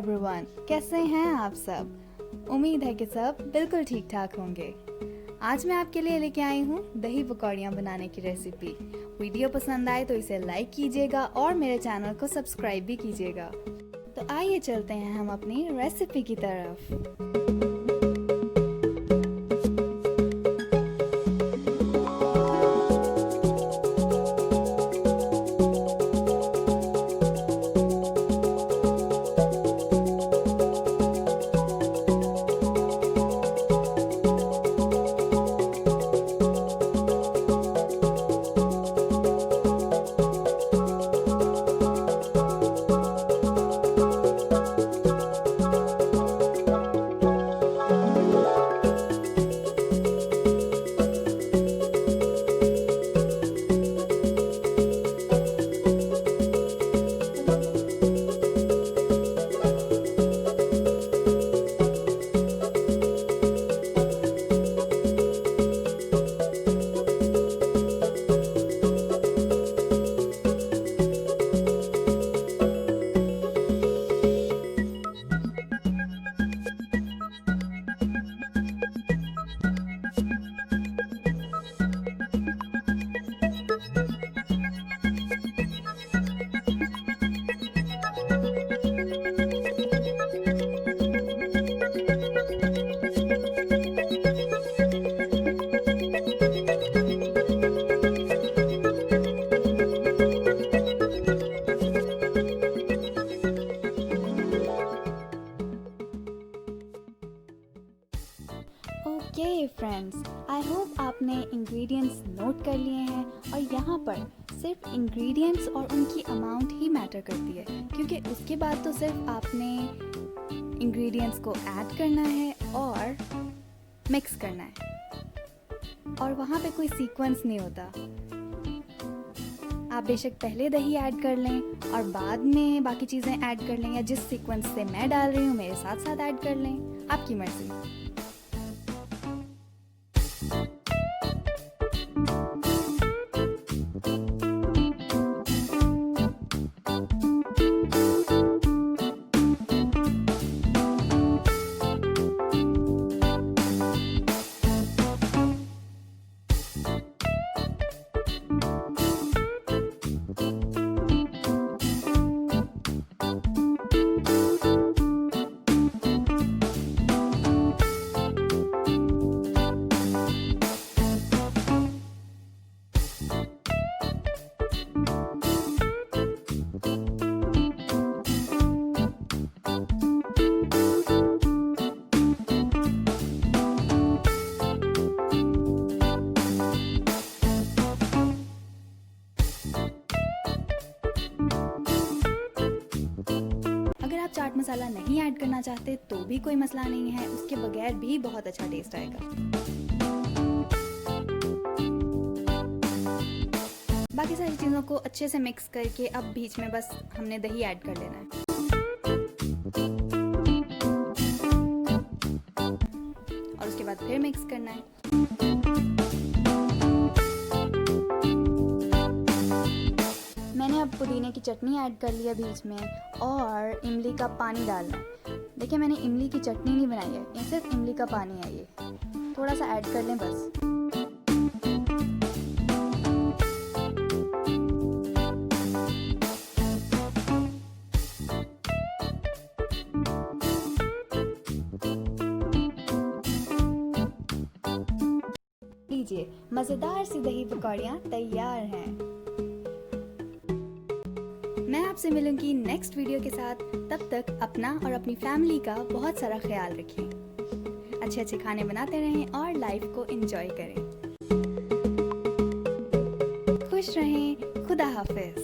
Everyone, कैसे हैं आप सब। उम्मीद है कि सब बिल्कुल ठीक ठाक होंगे। आज मैं आपके लिए लेके आई हूँ दही पकौड़ियाँ बनाने की रेसिपी। वीडियो पसंद आए तो इसे लाइक कीजिएगा और मेरे चैनल को सब्सक्राइब भी कीजिएगा। तो आइए चलते हैं हम अपनी रेसिपी की तरफ। ओके फ्रेंड्स, आई होप आपने इंग्रेडिएंट्स नोट कर लिए हैं और यहाँ पर सिर्फ इंग्रेडिएंट्स और उनकी अमाउंट ही मैटर करती है, क्योंकि उसके बाद तो सिर्फ आपने इंग्रेडिएंट्स को ऐड करना है और मिक्स करना है और वहाँ पे कोई सीक्वेंस नहीं होता। आप बेशक पहले दही ऐड कर लें और बाद में बाकी चीज़ें ऐड कर लें, या जिस सीक्वेंस से मैं डाल रही हूँ मेरे साथ साथ ऐड कर लें, आपकी मर्ज़ी। चाट मसाला नहीं ऐड करना चाहते तो भी कोई मसला नहीं है, उसके बगैर भी बहुत अच्छा टेस्ट आएगा। बाकी सारी चीज़ों को अच्छे से मिक्स करके अब बीच में बस हमने दही ऐड कर लेना है। और उसके बाद फिर मिक्स करना है। मैंने अब पुदीने की चटनी ऐड कर लिया बीच में और इमली का पानी डालना है। देखिए, मैंने इमली की चटनी नहीं बनाई है, ये सिर्फ इमली का पानी है। ये थोड़ा सा ऐड कर लें बस। लीजिए, मज़ेदार सी दही पकौड़ियाँ तैयार हैं। मैं आपसे मिलूंगी नेक्स्ट वीडियो के साथ। तब तक अपना और अपनी फैमिली का बहुत सारा ख्याल रखें। अच्छे अच्छे खाने बनाते रहें और लाइफ को एंजॉय करें। खुश रहें। खुदा हाफिज।